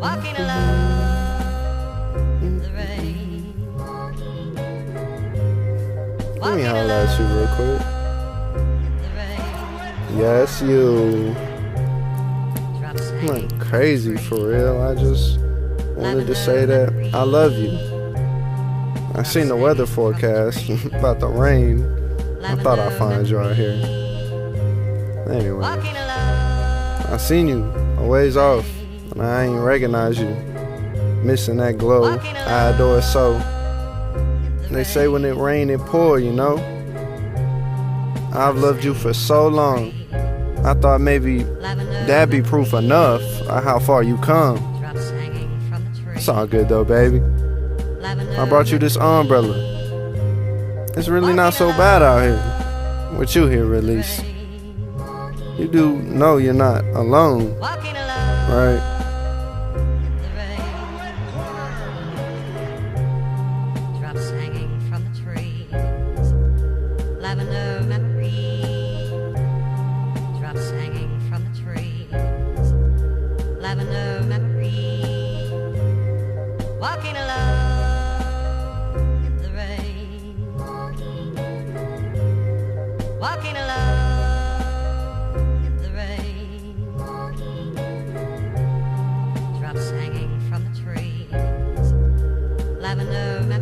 Walking alone in the rain. Let me holla at you real quick. Yes, you. I'm like crazy for real. I just wanted to say that I love you. I seen the weather forecast about the rain. I thought I'd find you out here. Anyway, I seen you a ways off, and I ain't recognize you. Missing that glow, I adore it so. They say when it rain, it pour, you know. I've loved you for so long. I thought maybe that'd be proof enough of how far you come. It's all good though, baby. I brought you this umbrella. It's really not so bad out here. With you here, at least. You do know you're not alone, right? Drops hanging from the trees. Lavender memories. Drops hanging from the trees. Lavender memories. Walking alone in the rain. Walking alone in the rain. Drops hanging from the trees. Lavender memories.